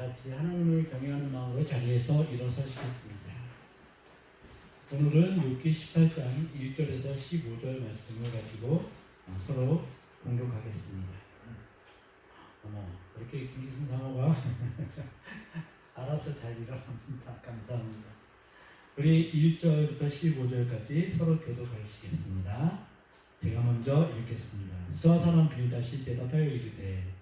같이 하나님을 경외하는 마음으로 자리에서 일어서시겠습니다. 오늘은 욥기 18장 1절에서 15절 말씀을 가지고 서로 공독하겠습니다. 이렇게 김기순 사모가 알아서 잘 일어납니다. 감사합니다. 우리 1절부터 15절까지 서로 교독하시겠습니다. 제가 먼저 읽겠습니다. 수아사람 빌닷이 대답하여 이르되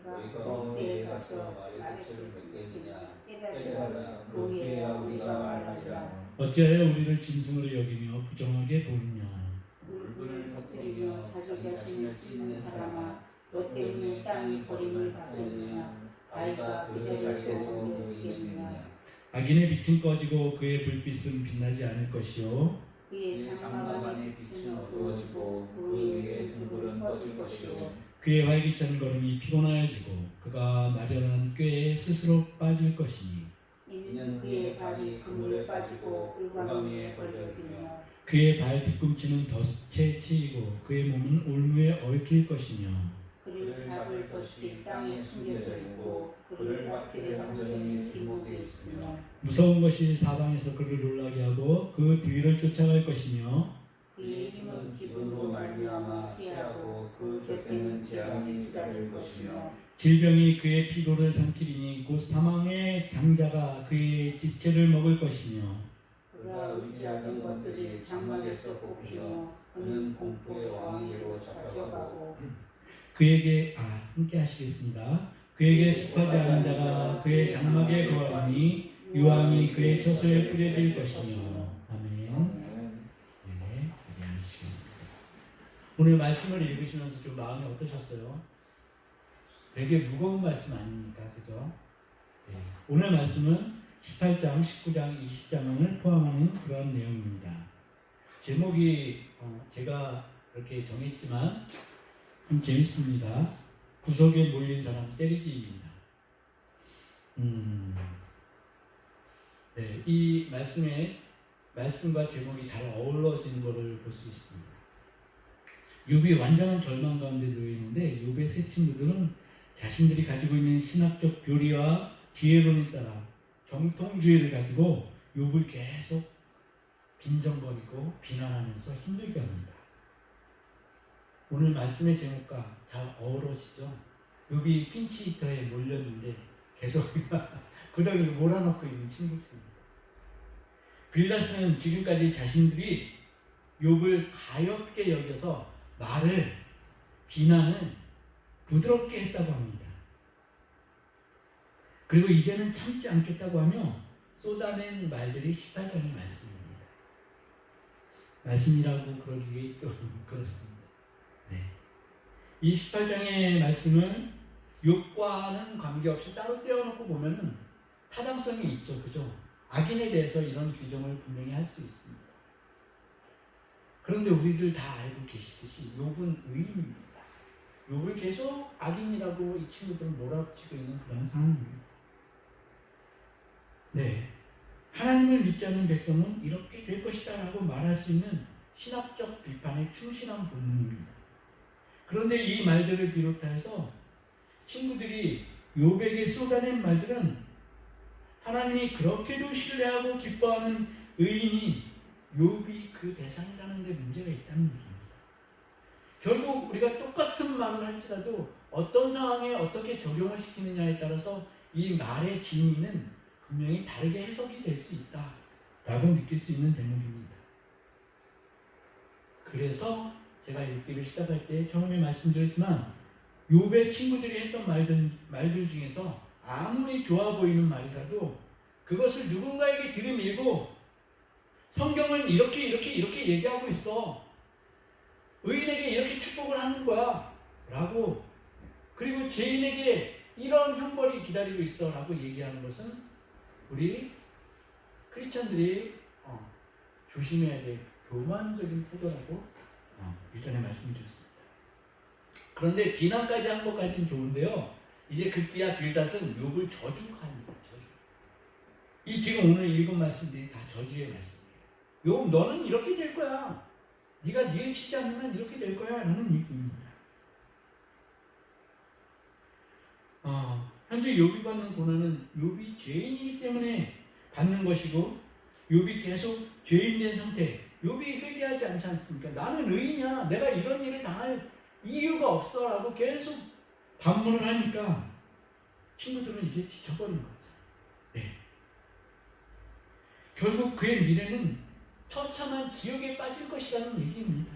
너희가 어디에 가서 말의 끝을 맺겠느냐 깨달아라 그에야 우리가 말하리라. 어찌하여 우리를 짐승으로 여기며 부정하게 보느냐. 물불을 터뜨리며 자기 자신을 찢는 사람아 너 때문에 땅이 버림을 받겠느냐. 아이가 그 자리에서 무너지겠느냐. 악인의 빛은 꺼지고 그의 불빛은 빛나지 않을 것이요 그의 장막 안의 빛은 어두워지고 그 위에 등불은 꺼질 것이요 그의 활기찬 걸음이 피곤하여지고 그가 마련한 꾀에 스스로 빠질 것이니 이는 그의 발이 그물에 빠지고 꿀가미에 걸려있으며 그의 발 뒤꿈치는 덫에 치이고 그의 몸은 올무에 얽힐 것이며 그를 잡을 덫이 땅에 숨겨져 있고 그를 막기를 완전히 기모돼 있으며 무서운 것이 사방에서 그를 놀라게 하고 그 뒤를 쫓아갈 것이며 그의 힘은 기분으로 말미암아 쇠하고 그 곁에는 재앙이 기다릴 것이며 질병이 그의 피로를 삼키리니 곧 사망의 장자가 그의 지체를 먹을 것이며 그가 의지하던 것들이 장막에서 뽑히며 그는 공포의 왕에게로 잡혀가고 그에게 함께 하시겠습니다. 그에게 속하지 않은 자가 그의 장막에 거하니 유황이 그의 처소에 뿌려질 것이며 아멘. 네, 하시겠습니다. 오늘 말씀을 읽으시면서 좀 마음이 어떠셨어요? 되게 무거운 말씀 아닙니까? 그죠? 네. 오늘 말씀은 18장, 19장, 20장을 포함하는 그러한 내용입니다. 제목이 제가 이렇게 정했지만 좀 재밌습니다. 구석에 몰린 사람 때리기입니다. 네, 이 말씀과 제목이 잘 어우러지는 것을 볼 수 있습니다. 욥이 완전한 절망 가운데 놓여 있는데 욥의 세 친구들은 자신들이 가지고 있는 신학적 교리와 지혜론에 따라 정통주의를 가지고 욥을 계속 빈정거리고 비난하면서 힘들게 합니다. 오늘 말씀의 제목과 잘 어우러지죠. 욥이 핀치히터에 몰렸는데 계속 구덩이를 몰아넣고 있는 친구들입니다. 빌닷은 지금까지 자신들이 욥을 가엾게 여겨서 비난을 부드럽게 했다고 합니다. 그리고 이제는 참지 않겠다고 하며 쏟아낸 말들이 18장의 말씀입니다. 말씀이라고 그러기에 좀 그렇습니다. 네. 이 18장의 말씀을 욥과는 관계없이 따로 떼어놓고 보면은 타당성이 있죠. 그죠? 악인에 대해서 이런 규정을 분명히 할 수 있습니다. 그런데 우리들 다 알고 계시듯이 욥은 의인입니다. 욥을 계속 악인이라고 이 친구들은 몰아붙이고 있는 그런 상황입니다. 네. 하나님을 믿지 않는 백성은 이렇게 될 것이다 라고 말할 수 있는 신학적 비판에 충실한 본능입니다. 그런데 이 말들을 비롯해서 친구들이 욥에게 쏟아낸 말들은 하나님이 그렇게도 신뢰하고 기뻐하는 의인이 욥이 그 대상이라는 데 문제가 있다는 얘기입니다. 결국 우리가 똑같은 말을 할지라도 어떤 상황에 어떻게 적용을 시키느냐에 따라서 이 말의 진위는 분명히 다르게 해석이 될 수 있다라고 느낄 수 있는 대목입니다. 그래서 제가 읽기를 시작할 때 처음에 말씀드렸지만 욥의 친구들이 했던 말들 중에서 아무리 좋아 보이는 말이라도 그것을 누군가에게 들이밀고 성경은 이렇게 얘기하고 있어. 의인에게 이렇게 축복을 하는 거야. 라고 그리고 죄인에게 이런 형벌이 기다리고 있어. 라고 얘기하는 것은 우리 크리스천들이 조심해야 될 교만적인 태도라고 일전에 말씀드렸습니다. 그런데 비난까지 한 것까지는 좋은데요. 이제 급기야 빌닷은 욥을 저주합니다. 이 지금 오늘 읽은 말씀들이 다 저주의 말씀이에요. 욥 너는 이렇게 될 거야. 네가 뉘우치지 않으면 이렇게 될 거야 라는 얘기입니다. 현재 욥이 받는 고난은 욥이 죄인이기 때문에 받는 것이고 욥이 계속 죄인된 상태. 욥이 회개하지 않지 않습니까? 나는 의인이야. 내가 이런 일을 당할 이유가 없어라고 계속 반문을 하니까 친구들은 이제 지쳐버린 거죠. 네. 결국 그의 미래는 처참한 지옥에 빠질 것이라는 얘기입니다.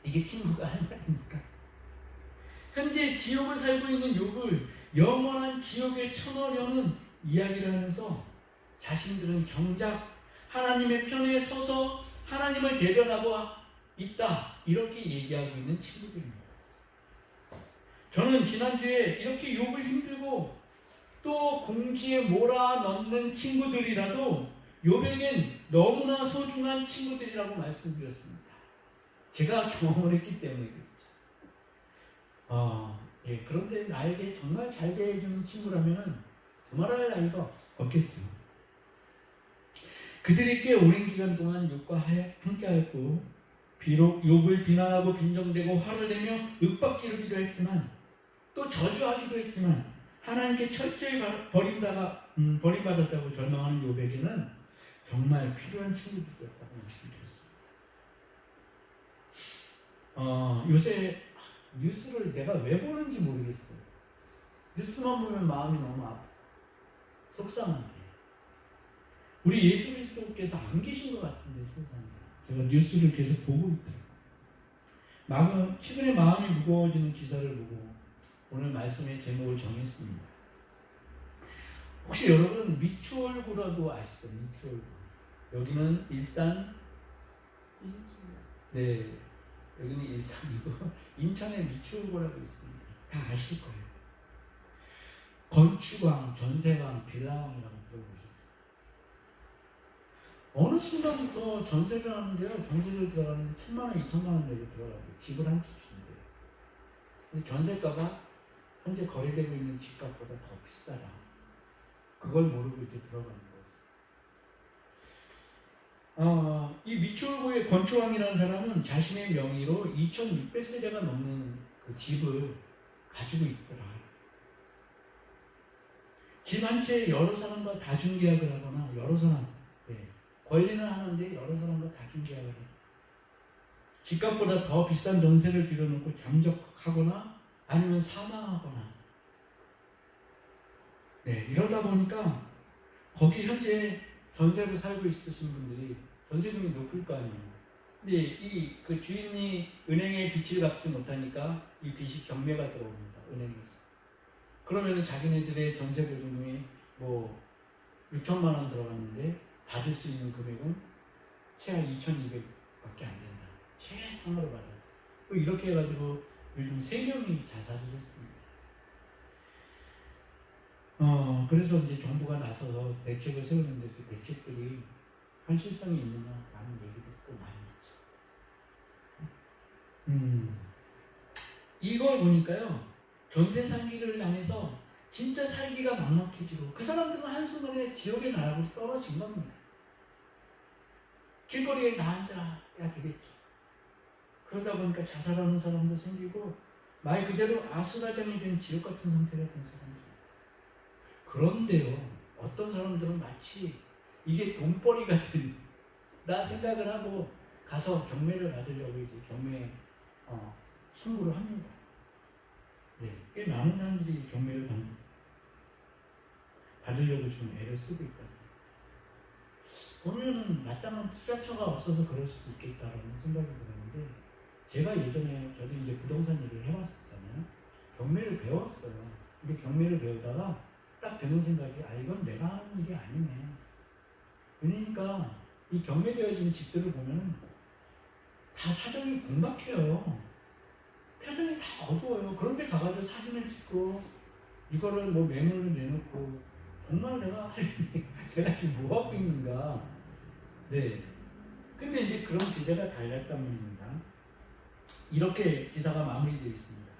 이게 친구가 할 말입니까? 현재 지옥을 살고 있는 욥을 영원한 지옥에 쳐넣으려는 이야기를 하면서 자신들은 정작 하나님의 편에 서서 하나님을 대변하고 있다, 이렇게 얘기하고 있는 친구들입니다. 저는 지난주에 이렇게 욥을 힘들고 또 공지에 몰아넣는 친구들이라도 욥에겐 너무나 소중한 친구들이라고 말씀드렸습니다. 제가 경험을 했기 때문에 그렇죠. 예, 그런데 나에게 정말 잘 대해주는 친구라면 두말할 나위가 없겠죠. 그들이 꽤 오랜 기간 동안 욥과 함께하였고, 비록 욥을 비난하고 빈정대고 화를 내며 윽박지르기도 했지만, 또 저주하기도 했지만, 하나님께 철저히 버림받았다고 절망하는 욥에게는 정말 필요한 친구들이었다고 말씀드렸습니다. 요새 뉴스를 내가 왜 보는지 모르겠어요. 뉴스만 보면 마음이 너무 아프고 속상한데, 우리 예수 그리스도께서 안 계신 것 같은데 세상에. 제가 뉴스를 계속 보고 있더라고요. 최근에 마음이 무거워지는 기사를 보고 오늘 말씀의 제목을 정했습니다. 혹시 여러분 미추홀구라고 아시죠? 미추홀구. 여기는 일산, 네, 여기는 일산이고 인천에 미추홀구라고 있습니다. 다 아실 거예요. 건축왕, 전세왕, 빌라왕이라고 들어보셨죠? 어느 순간부터 전세를 하는데요. 전세를 들어가는데 1,000만 원, 2,000만 원 내고 들어가고 집을 한 채 주는데요. 근데 전세가가 현재 거래되고 있는 집값보다 더 비싸다. 그걸 모르고 이제 들어가는 거죠. 이 미추홀구의 건축왕이라는 사람은 자신의 명의로 2,600세대가 넘는 그 집을 가지고 있더라. 집 한 채에 여러 사람과 다중계약을 하거나 여러 사람, 권리는 하는데 여러 사람과 다중계약을 해요. 집값보다 더 비싼 전세를 들여놓고 잠적하거나 아니면 사망하거나, 이러다 보니까 거기 현재 전세로 살고 있으신 분들이 전세금이 높을 거 아니에요. 근데 그 주인이 은행에 빚을 갚지 못하니까 이 빚이 경매가 들어옵니다. 은행에서. 그러면 자기네들의 전세 보증금이 뭐 6천만 원 들어갔는데 받을 수 있는 금액은 최하 2,200밖에 안 된다. 최상으로 받아요. 이렇게 해가지고 요즘 3명이 자살을 했습니다. 그래서 이제 정부가 나서서 대책을 세우는데 그 대책들이 현실성이 있느냐라는 얘기도 또 많이 있죠. 이걸 보니까요, 전세 사기를 당해서 진짜 살기가 막막해지고 그 사람들은 한순간에 지옥의 나락으로 떨어진 겁니다. 길거리에 나앉아야 되겠죠. 그러다 보니까 자살하는 사람도 생기고 말 그대로 아수라장이 된 지옥 같은 상태가 된 사람들. 그런데요, 어떤 사람들은 마치 이게 돈벌이가 된다 생각을 하고 가서 경매를 받으려고 이제 경매 신고를 합니다. 꽤 많은 사람들이 경매를 받으려고 지금 애를 쓰고 있다. 보면은 마땅한 투자처가 없어서 그럴 수도 있겠다라는 생각이 들었는데, 제가 예전에 저도 이제 부동산 일을 해봤었잖아요. 경매를 배웠어요. 근데 경매를 배우다가 딱 드는 생각이, 이건 내가 하는 일이 아니네. 그러니까 이 경매되어진 집들을 보면 다 사정이 궁박해요. 표정이 다 어두워요. 그런데 가가지고 사진을 찍고 이거를 뭐 매물로 내놓고, 정말 내가 지금 뭐 하고 있는가. 근데 이제 그런 기세가 달렸단 말입니다. 이렇게 기사가 마무리되어 있습니다.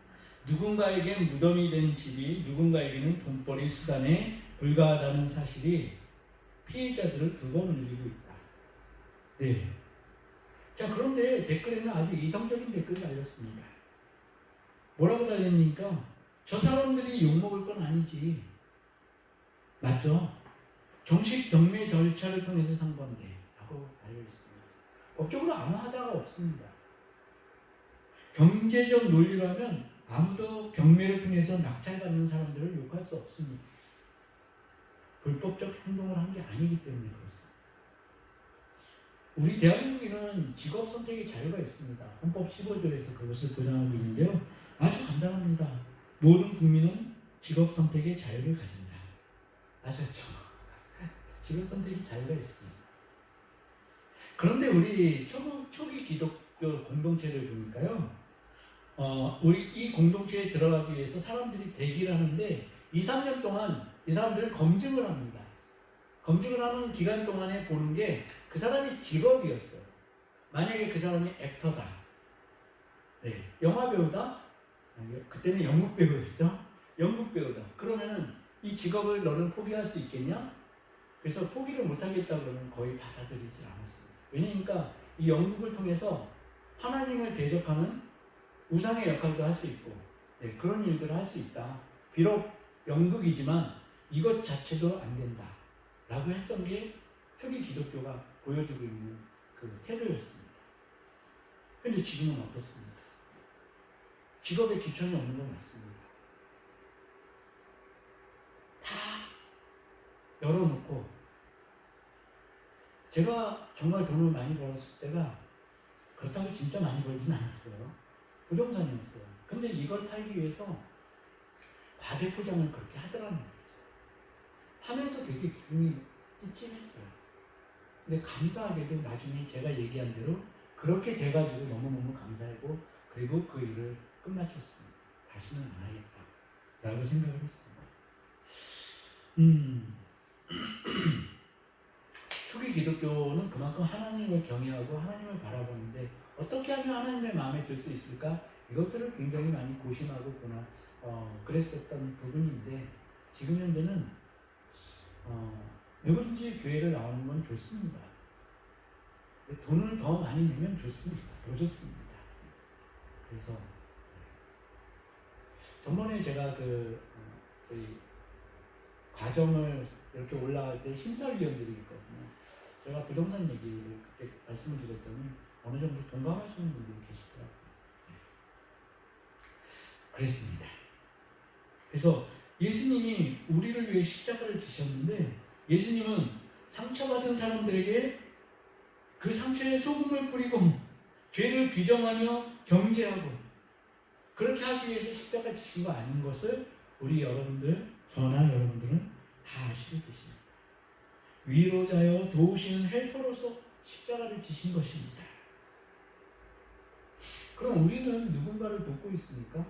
누군가에겐 무덤이 된 집이 누군가에게는 돈벌이 수단에 불과하다는 사실이 피해자들을 두 번 울리고 있다. 자, 그런데 댓글에는 아주 이성적인 댓글이 달렸습니다. 뭐라고 달렸습니까? 저 사람들이 욕먹을 건 아니지. 맞죠? 정식 경매 절차를 통해서 산 건데 라고 달려있습니다. 법적으로 아무 하자가 없습니다. 경제적 논리라면 아무도 경매를 통해서 낙찰받는 사람들을 욕할 수 없습니다. 불법적 행동을 한 게 아니기 때문에 그렇습니다. 우리 대한민국에는 직업 선택의 자유가 있습니다. 헌법 15조에서 그것을 보장하고 있는데요. 아주 간단합니다. 모든 국민은 직업 선택의 자유를 가진다. 아셨죠? 직업 선택의 자유가 있습니다. 그런데 우리 초기 기독교 공동체를 보니까요. 우리 이 공동체에 들어가기 위해서 사람들이 대기를 하는데 2, 3년 동안 이 사람들을 검증을 합니다. 검증을 하는 기간 동안에 보는 게 그 사람이 직업이었어요. 만약에 그 사람이 액터다. 네, 영화 배우다. 그때는 연극 배우였죠. 연극 배우다. 그러면은 이 직업을 너는 포기할 수 있겠냐? 그래서 포기를 못하겠다 그러면 거의 받아들이지 않았습니다. 왜냐니까 이 연극을 통해서 하나님을 대적하는 우상의 역할도 할 수 있고, 네, 그런 일들을 할 수 있다. 비록 연극이지만 이것 자체도 안 된다. 라고 했던 게 초기 기독교가 보여주고 있는 그 태도였습니다. 근데 지금은 어떻습니까? 직업에 기천이 없는 건 맞습니다. 다 열어놓고, 제가 정말 돈을 많이 벌었을 때가 그렇다고 진짜 많이 벌진 않았어요. 부동산이었어요. 근데 이걸 팔기 위해서 과대포장을 그렇게 하더라는 거죠. 하면서 되게 기분이 찝찝했어요. 근데 감사하게도 나중에 제가 얘기한 대로 그렇게 돼가지고 너무너무 감사하고, 그리고 그 일을 끝마쳤습니다. 다시는 안 하겠다 라고 생각을 했습니다. 초기 기독교는 그만큼 하나님을 경외하고 하나님을 바라보는데 어떻게 하면 하나님의 마음에 들 수 있을까? 이것들을 굉장히 많이 고심하고 그랬었던 부분인데, 지금 현재는 누구든지 교회를 나오는 건 좋습니다. 돈을 더 많이 내면 좋습니다. 더 좋습니다. 그래서 전번에 제가 저희 과정을 이렇게 올라갈 때 심사위원들이 있거든요. 제가 부동산 얘기를 그때 말씀을 드렸더니 어느 정도 동감하시는 분들이 계시더라고요. 그랬습니다. 그래서 예수님이 우리를 위해 십자가를 지셨는데, 예수님은 상처받은 사람들에게 그 상처에 소금을 뿌리고 죄를 규정하며 경제하고 그렇게 하기 위해서 십자가 지신 거 아닌 것을 우리 여러분들, 저나 여러분들은 다 아시고 계십니다. 위로자여 도우시는 헬퍼로서 십자가를 지신 것입니다. 그럼 우리는 누군가를 돕고 있습니까?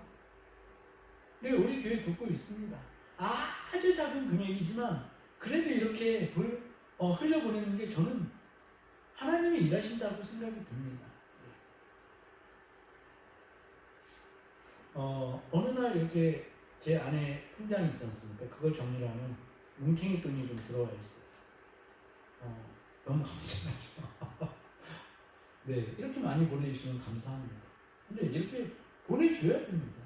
네, 우리 교회 돕고 있습니다. 아주 작은 금액이지만 그래도 이렇게 흘려보내는 게 저는 하나님이 일하신다고 생각이 듭니다. 어느 날 이렇게 제 안에 통장이 있지 않습니까? 그걸 정리를 하면 뭉탱이 돈이 좀 들어와 있어요. 너무 감사하죠. 네, 이렇게 많이 보내주시면 감사합니다. 근데 이렇게 보내줘야 됩니다.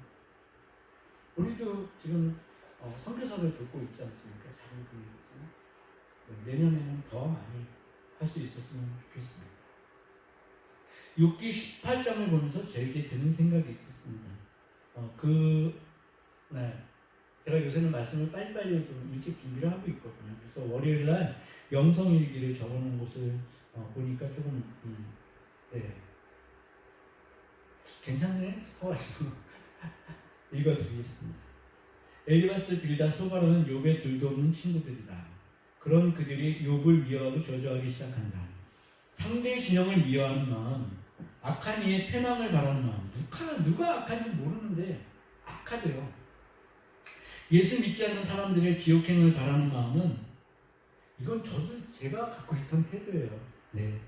우리도 지금 선교사를 돕고 있지 않습니까? 작은 금액이지만 내년에는 더 많이 할 수 있었으면 좋겠습니다. 6기 18장을 보면서 저에게 드는 생각이 있었습니다. 제가 요새는 말씀을 빨리빨리 좀 일찍 준비를 하고 있거든요. 그래서 월요일날 영성일기를 적어놓은 곳을 보니까 조금 괜찮네 싶어가지고 읽어드리겠습니다. 엘리바스, 빌다, 소바로는 욥의 둘도 없는 친구들이다. 그런 그들이 욥을 미워하고 저주하기 시작한다. 상대의 진영을 미워하는 마음, 악한 이의 패망을 바라는 마음. 누가 악한지 모르는데 악하대요. 예수 믿지 않는 사람들의 지옥행을 바라는 마음은, 이건 제가 갖고 있던 태도예요. 네.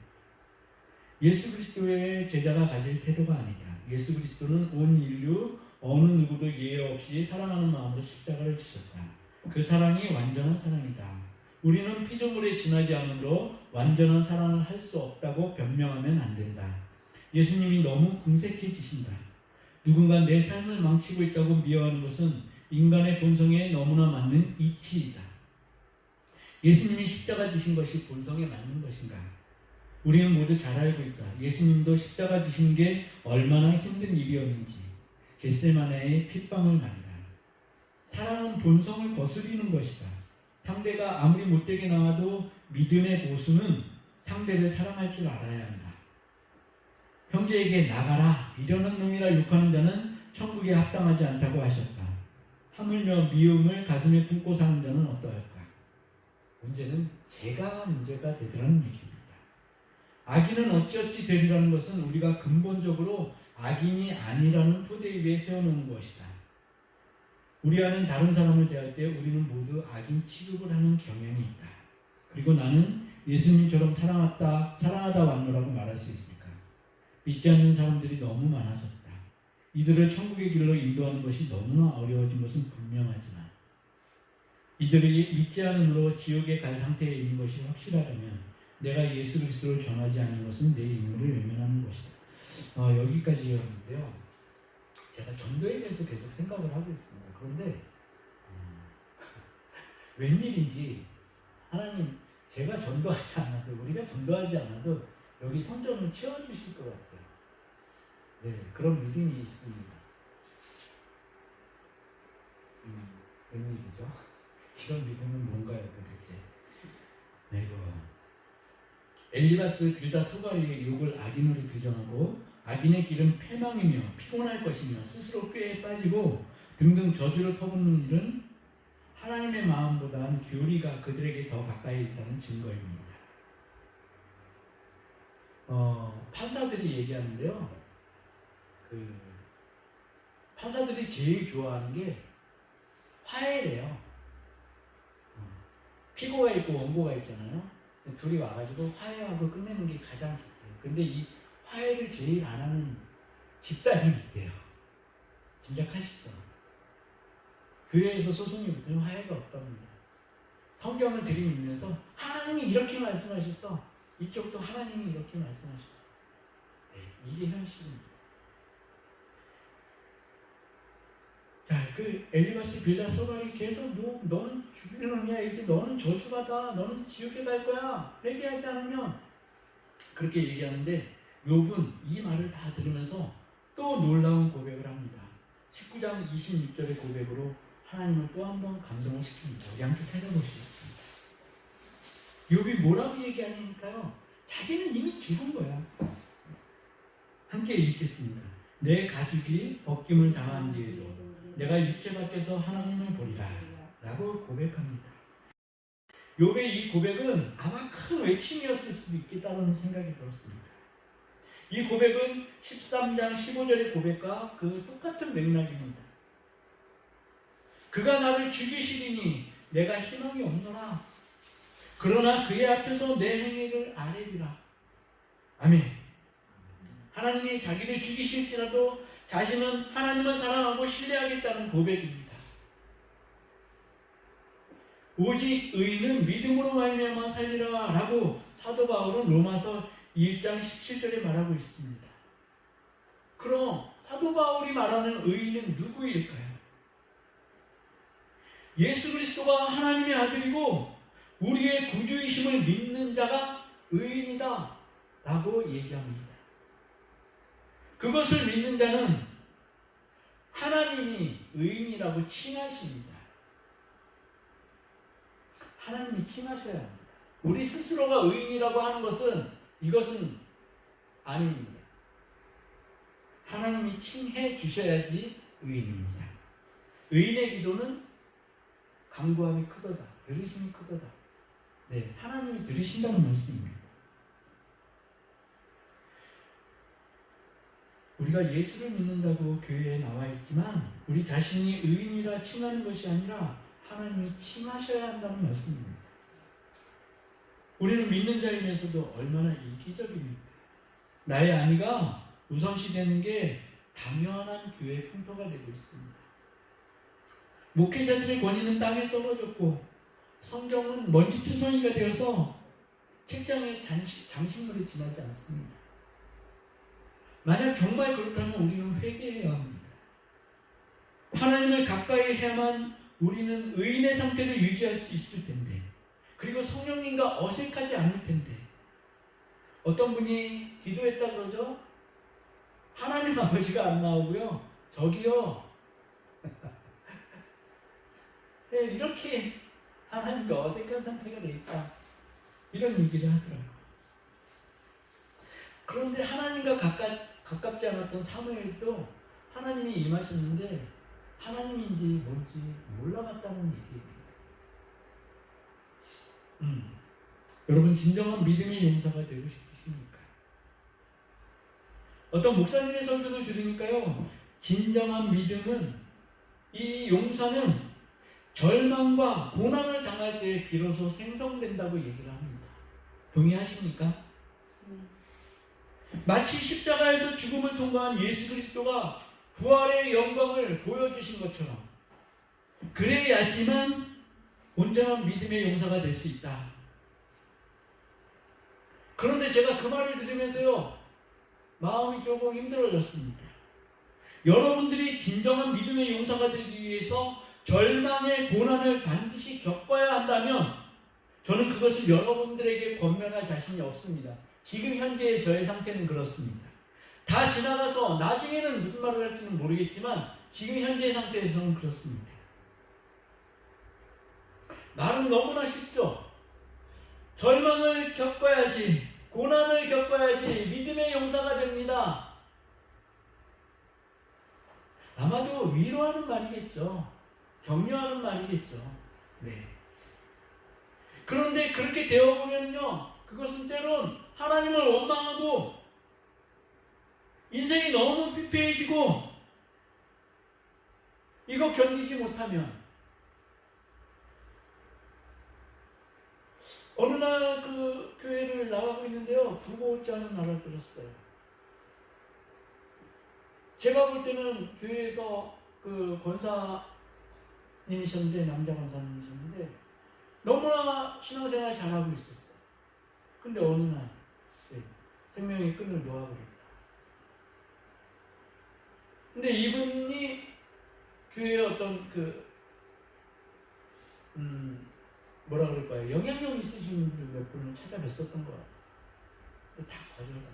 예수 그리스도의 제자가 가질 태도가 아니다. 예수 그리스도는 온 인류 어느 누구도 예외 없이 사랑하는 마음으로 십자가를 지셨다. 그 사랑이 완전한 사랑이다. 우리는 피조물에 지나지 않으므로 완전한 사랑을 할 수 없다고 변명하면 안 된다. 예수님이 너무 궁색해지신다. 누군가 내 삶을 망치고 있다고 미워하는 것은 인간의 본성에 너무나 맞는 이치이다. 예수님이 십자가 지신 것이 본성에 맞는 것인가? 우리는 모두 잘 알고 있다. 예수님도 십자가 지신 게 얼마나 힘든 일이었는지. 겟세마네의 핏방울 말이다. 사랑은 본성을 거스리는 것이다. 상대가 아무리 못되게 나와도 믿음의 보수는 상대를 사랑할 줄 알아야 한다. 형제에게 나가라 미련한 놈이라 욕하는 자는 천국에 합당하지 않다고 하셨다. 하물며 미움을 가슴에 품고 사는 자는 어떠할까? 문제는 제가 문제가 되더라는 얘기입니다. 악인은 어찌어찌 되리라는 것은 우리가 근본적으로 악인이 아니라는 토대 위에 세워놓은 것이다. 우리 안은 다른 사람을 대할 때 우리는 모두 악인 취급을 하는 경향이 있다. 그리고 나는 예수님처럼 사랑하다 왔노라고 말할 수 있을까? 믿지 않는 사람들이 너무 많아졌다. 이들을 천국의 길로 인도하는 것이 너무나 어려워진 것은 분명하지만 이들이 믿지 않음으로 지옥에 갈 상태에 있는 것이 확실하다면 내가 예수 그리스도를 전하지 않는 것은 내 임무를 외면하는 것이다. 여기까지였는데요. 제가 전도에 대해서 계속 생각을 하고 있습니다. 그런데 웬일인지 하나님 제가 전도하지 않아도 우리가 전도하지 않아도 여기 성전을 채워주실 것 같아요. 네, 그런 믿음이 있습니다. 웬일이죠? 이런 믿음은 뭔가요 도대체? 네, 엘리바스 빌다 소가리의 욕을 악인으로 규정하고 악인의 길은 패망이며 피곤할 것이며 스스로 꾀에 빠지고 등등 저주를 퍼붓는 일은 하나님의 마음보다는 교리가 그들에게 더 가까이 있다는 증거입니다. 판사들이 얘기하는데요. 판사들이 제일 좋아하는 게 화해래요. 피고가 있고 원고가 있잖아요. 둘이 와가지고 화해하고 끝내는 게 가장 좋대요. 근데 이 화해를 제일 안 하는 집단이 있대요. 짐작하시죠? 교회에서 소송이 붙으면 화해가 없답니다. 성경을 들이밀면서 하나님이 이렇게 말씀하셨어. 이쪽도 하나님이 이렇게 말씀하셨어. 네, 이게 현실입니다. 자, 엘리바스 빌다 소갈이 계속 너는 죽이는 놈이야. 이제 너는 저주받아. 너는 지옥에 갈 거야. 회개하지 않으면. 그렇게 얘기하는데 욥은 이 말을 다 들으면서 또 놀라운 고백을 합니다. 19장 26절의 고백으로 하나님을 또 한 번 감동을 시킵니다. 우리 함께 찾아보시겠습니다. 욥이 뭐라고 얘기하니까요. 자기는 이미 죽은 거야. 함께 읽겠습니다. 내 가죽이 벗김을 당한 뒤에도 내가 육체 밖에서 하나님을 보리라 라고 고백합니다. 욥의 이 고백은 아마 큰 외침이었을 수도 있겠다는 생각이 들었습니다. 이 고백은 13장 15절의 고백과 그 똑같은 맥락입니다. 그가 나를 죽이시리니 내가 희망이 없노라. 그러나 그의 앞에서 내 행위를 아뢰리라. 아멘. 하나님이 자기를 죽이실지라도 자신은 하나님을 사랑하고 신뢰하겠다는 고백입니다. 오직 의인은 믿음으로 말미암아 살리라 라고 사도 바울은 로마서 1장 17절에 말하고 있습니다. 그럼 사도 바울이 말하는 의인은 누구일까요? 예수 그리스도가 하나님의 아들이고 우리의 구주이심을 믿는 자가 의인이다 라고 얘기합니다. 그것을 믿는 자는 하나님이 의인이라고 칭하십니다. 하나님이 칭하셔야 합니다. 우리 스스로가 의인이라고 하는 것은 이것은 아닙니다. 하나님이 칭해 주셔야지 의인입니다. 의인의 기도는 간구함이 크도다. 들으심이 크도다. 네, 하나님이 들으신다는 말씀입니다. 우리가 예수를 믿는다고 교회에 나와 있지만 우리 자신이 의인이라 칭하는 것이 아니라 하나님이 칭하셔야 한다는 말씀입니다. 우리는 믿는 자이면서도 얼마나 이기적입니까? 나의 아니가 우선시되는 게 당연한 교회 풍토가 되고 있습니다. 목회자들의 권위는 땅에 떨어졌고 성경은 먼지투성이가 되어서 책장에 장식물이 지나지 않습니다. 만약 정말 그렇다면 우리는 회개해야 합니다. 하나님을 가까이 해야만 우리는 의인의 상태를 유지할 수 있을 텐데, 그리고 성령님과 어색하지 않을 텐데, 어떤 분이 기도했다 그러죠? 하나님 아버지가 안 나오고요, 저기요. 네, 이렇게 하나님과 어색한 상태가 돼 있다, 이런 얘기를 하더라고요. 그런데 하나님과 가깝지 않았던 사무엘도 하나님이 임하셨는데 하나님인지 뭔지 몰라봤다는 얘기입니다. 여러분, 진정한 믿음의 용사가 되고 싶으십니까? 어떤 목사님의 설교를 들으니까요, 진정한 믿음은, 이 용사는 절망과 고난을 당할 때 비로소 생성된다고 얘기를 합니다. 동의하십니까? 마치 십자가에서 죽음을 통과한 예수 그리스도가 부활의 영광을 보여주신 것처럼, 그래야지만 온전한 믿음의 용사가 될 수 있다. 그런데 제가 그 말을 들으면서요, 마음이 조금 힘들어졌습니다. 여러분들이 진정한 믿음의 용사가 되기 위해서 절망의 고난을 반드시 겪어야 한다면 저는 그것을 여러분들에게 권면할 자신이 없습니다. 지금 현재의 저의 상태는 그렇습니다. 다 지나가서 나중에는 무슨 말을 할지는 모르겠지만 지금 현재의 상태에서는 그렇습니다. 말은 너무나 쉽죠. 절망을 겪어야지, 고난을 겪어야지 믿음의 용사가 됩니다. 아마도 위로하는 말이겠죠. 격려하는 말이겠죠. 네. 그런데 그렇게 되어보면요, 그것은 때론 하나님을 원망하고 인생이 너무 피폐해지고 이거 견디지 못하면, 어느 날 그 교회를 나가고 있는데요, 부고자는 말을 들었어요. 제가 볼 때는 교회에서 그 권사님이셨는데, 남자 권사님이셨는데 너무나 신앙생활 잘하고 있었어요. 근데 어느 날 생명의 끈을 놓아버렸다. 근데 이분이 교회에 어떤 뭐라 그럴까요? 영향력 있으신 분들 몇 분을 찾아뵀었던 것 같아요. 근데 다 거절당했어요.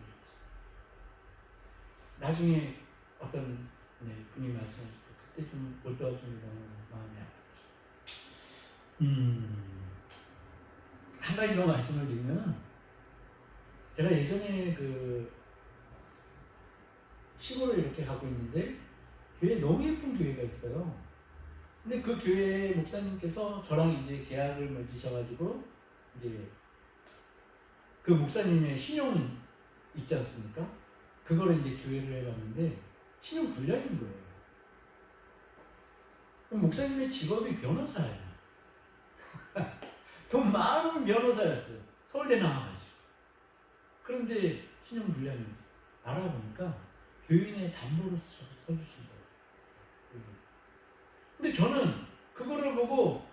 나중에 어떤 분이 말씀하실 때 그때 좀 못 도와주는 마음이 아팠죠. 한 가지 더 말씀을 드리면, 제가 예전에 그 시골에 이렇게 가고 있는데 교회에 너무 예쁜 교회가 있어요. 근데 그 교회 목사님께서 저랑 이제 계약을 맺으셔가지고 이제 그 목사님의 신용 있지 않습니까? 그거를 이제 조회를 해봤는데 신용 불량인 거예요. 목사님의 직업이 변호사예요. 돈 많은 변호사였어요. 서울대 나와가지고. 그런데 신용 불량이었어요. 알아보니까 교인의 담보로 서주신 거예요. 근데 저는 그거를 보고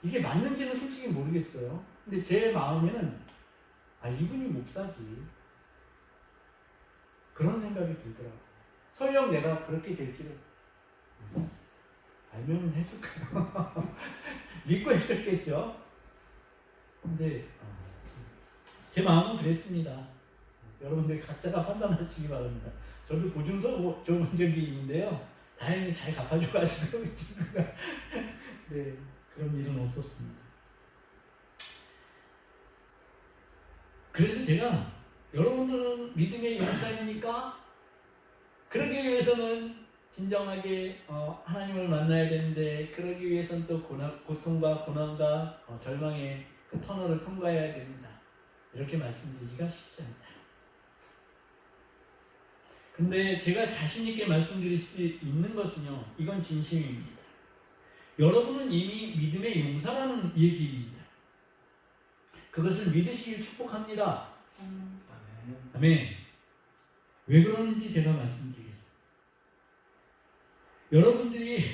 이게 맞는지는 솔직히 모르겠어요. 근데 제 마음에는 이분이 목사지, 그런 생각이 들더라고요. 설령 내가 그렇게 될지를 알면 해줄까요? 믿고 해줬겠죠. 근데 제 마음은 그랬습니다. 여러분들 각자가 판단하시기 바랍니다. 저도 보증서 준 적이 있는데요, 다행히 잘 갚아주고 하시더라고요. 네, 그런 일은 없었습니다. 그래서 제가, 여러분들은 믿음의 용사입니까? 그러기 위해서는 진정하게 하나님을 만나야 되는데, 그러기 위해서는 또 고통과 고난과 절망의 그 터널을 통과해야 됩니다. 이렇게 말씀드리기가 쉽지 않다. 근데 제가 자신 있게 말씀드릴 수 있는 것은요, 이건 진심입니다. 여러분은 이미 믿음의 용사라는 얘기입니다. 그것을 믿으시길 축복합니다. 아멘. 왜 그러는지 제가 말씀드리겠습니다. 여러분들이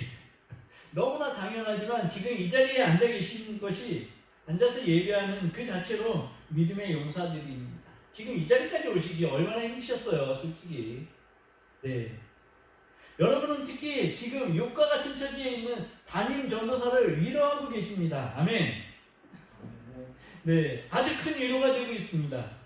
너무나 당연하지만 지금 이 자리에 앉아 계신 것이, 앉아서 예배하는 그 자체로 믿음의 용사들입니다. 지금 이 자리까지 오시기 얼마나 힘드셨어요, 솔직히. 네. 여러분은 특히 지금 욥과 같은 처지에 있는 담임 전도사를 위로하고 계십니다. 아멘. 네, 아주 큰 위로가 되고 있습니다.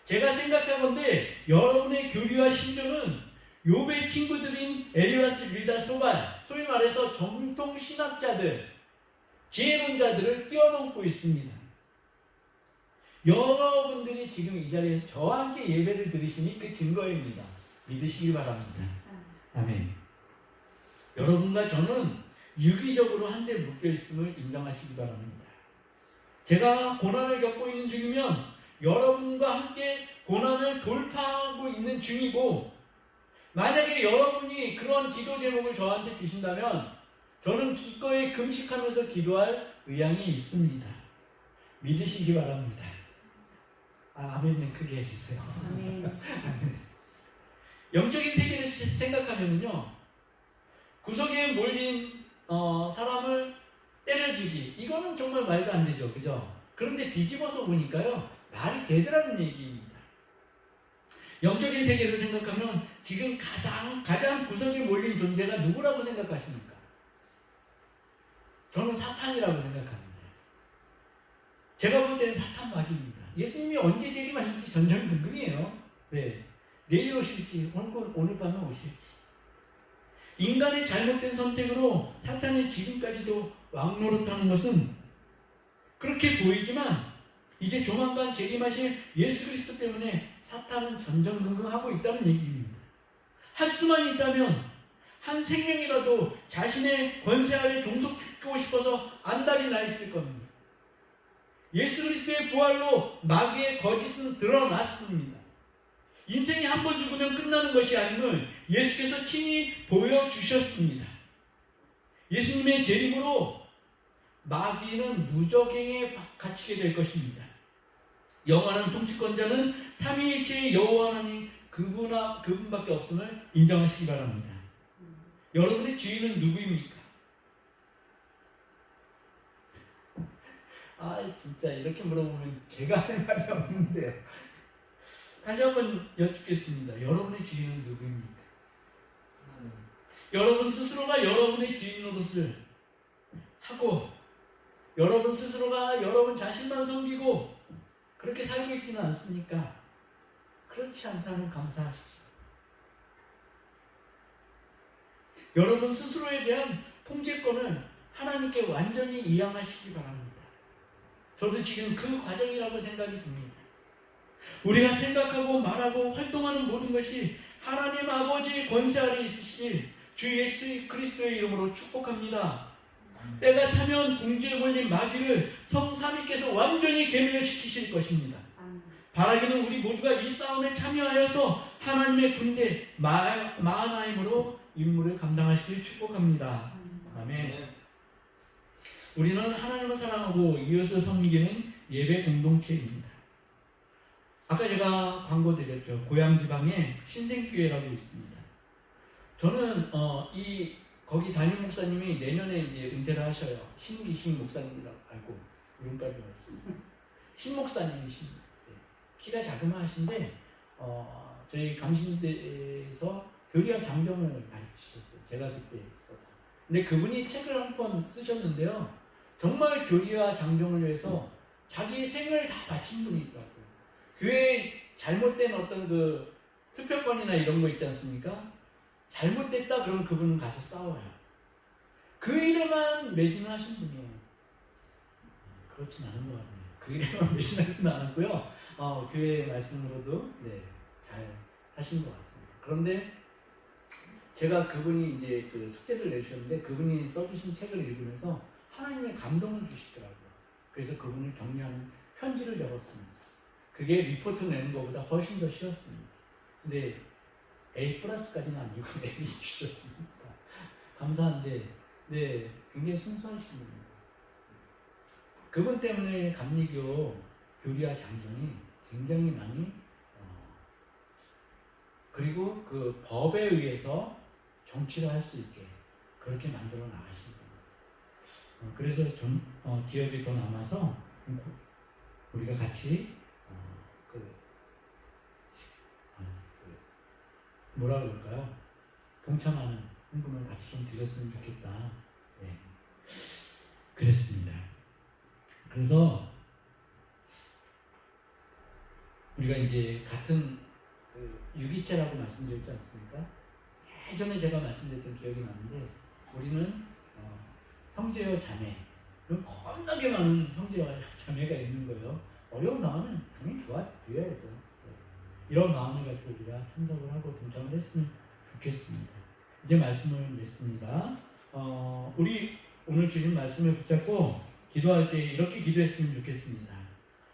제가 생각하건대 여러분의 교리와 신조는 욥의 친구들인 엘리바스, 빌다, 소발, 소위 말해서 정통 신학자들, 지혜론자들을 뛰어넘고 있습니다. 여러분들이 지금 이 자리에서 저와 함께 예배를 드리시니 그 증거입니다. 믿으시기 바랍니다. 아멘. 여러분과 저는 유기적으로 한데 묶여 있음을 인정하시기 바랍니다. 제가 고난을 겪고 있는 중이면 여러분과 함께 고난을 돌파하고 있는 중이고, 만약에 여러분이 그런 기도 제목을 저한테 주신다면 저는 기꺼이 금식하면서 기도할 의향이 있습니다. 믿으시기 바랍니다. 아멘은 크게 해주세요. 아멘. 영적인 세계를 생각하면요, 구석에 몰린 사람을 때려주기, 이거는 정말 말도 안 되죠, 그죠? 그런데 뒤집어서 보니까요, 말이 되더라는 얘기입니다. 영적인 세계를 생각하면 지금 가장 구석에 몰린 존재가 누구라고 생각하십니까? 저는 사탄이라고 생각합니다. 제가 볼 때는 사탄 마귀입니다. 예수님이 언제 재림하실지 전전긍긍이에요. 네, 내일 오실지 오늘 밤에 오실지. 인간의 잘못된 선택으로 사탄이 지금까지도 왕노릇하는 것은 그렇게 보이지만 이제 조만간 재림하실 예수 그리스도 때문에 사탄은 전전긍긍하고 있다는 얘기입니다. 할 수만 있다면 한 생명이라도 자신의 권세 아래 종속시키고 싶어서 안달이 나 있을 겁니다. 예수 그리스도의 부활로 마귀의 거짓은 드러났습니다. 인생이 한 번 죽으면 끝나는 것이 아님을 예수께서 친히 보여주셨습니다. 예수님의 재림으로 마귀는 무적행에 갇히게 될 것입니다. 영원한 통치권자는 삼위일체의 여호와 하나님 그분밖에 없음을 인정하시기 바랍니다. 여러분의 주인은 누구입니까? 진짜 이렇게 물어보면 제가 할 말이 없는데요. 다시 한번 여쭙겠습니다. 여러분의 주인은 누구입니까? 여러분 스스로가 여러분의 주인 노릇을 하고 여러분 스스로가 여러분 자신만 섬기고 그렇게 살고 있지는 않습니까? 그렇지 않다면 감사하십시오. 여러분 스스로에 대한 통제권을 하나님께 완전히 이양하시기 바랍니다. 저도 지금 그 과정이라고 생각이 듭니다. 우리가 생각하고 말하고 활동하는 모든 것이 하나님 아버지의 권세 아래 있으시길 주 예수 그리스도의 이름으로 축복합니다. 때가 차면 궁지에 몰린 마귀를 성삼위께서 완전히 괴멸시키실 것입니다. 바라기는 우리 모두가 이 싸움에 참여하여서 하나님의 군대 마하나임으로 임무를 감당하시길 축복합니다. 아멘. 우리는 하나님을 사랑하고 이웃을 섬기는 예배 공동체입니다. 아까 제가 광고 드렸죠. 고향 지방에 신생교회라고 있습니다. 저는 거기 담임 목사님이 내년에 이제 은퇴를 하셔요. 신기신 목사님이라고 알고 이름까지 알았습니다. 신 목사님이십니다. 네. 키가 자그마하신데 저희 감신대에서 교리학 장경을 가르치셨어요. 제가 그때 있었다. 근데 그분이 책을 한 권 쓰셨는데요. 정말 교리와 장정을 위해서 자기 생을 다 바친 분이 있더라고요. 교회에 잘못된 어떤 그 투표권이나 이런 거 있지 않습니까? 잘못됐다 그러면 그분은 가서 싸워요. 그 일에만 매진하신 분이에요. 그렇진 않은 것 같네요. 그 일에만 매진하지는 않았고요. 교회 말씀으로도 잘 하신 것 같습니다. 그런데 제가 그분이 이제 그 숙제를 내주셨는데 그분이 써주신 책을 읽으면서 하나님의 감동을 주시더라고요. 그래서 그분을 격려하는 편지를 적었습니다. 그게 리포트 내는 것보다 훨씬 더 쉬웠습니다. 근데 A+까지는 아니고 A를 주셨습니다. 감사한데 굉장히 순수하신 분입니다. 그분 때문에 감리교 교리와 장정이 굉장히 많이 그리고 그 법에 의해서 정치를 할 수 있게 그렇게 만들어 나가신 겁니다. 그래서 좀 기억이 더 남아서 우리가 같이 뭐라 그럴까요? 동참하는 헌금을 같이 좀 드렸으면 좋겠다. 네. 그랬습니다. 그래서 우리가 이제 같은 유기체라고 말씀드렸지 않습니까? 예전에 제가 말씀드렸던 기억이 나는데 우리는 형제와 자매, 겁나게 많은 형제와 자매가 있는 거예요. 어려운 마음은 당연히 도와드려야죠. 이런 마음을 가지고 우리가 참석을 하고 동참을 했으면 좋겠습니다. 이제 말씀을 맺습니다. 우리 오늘 주신 말씀을 붙잡고 기도할 때 이렇게 기도했으면 좋겠습니다.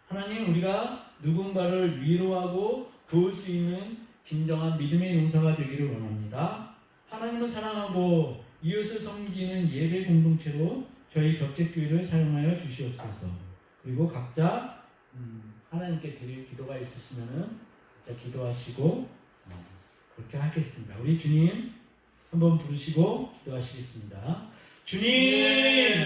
하나님, 우리가 누군가를 위로하고 도울 수 있는 진정한 믿음의 용사가 되기를 원합니다. 하나님을 사랑하고 이웃을 섬기는 예배 공동체로 저희 벽제교회를 사용하여 주시옵소서. 그리고 각자 하나님께 드릴 기도가 있으시면은 각자 기도하시고 그렇게 하겠습니다. 우리 주님 한번 부르시고 기도하시겠습니다. 주님!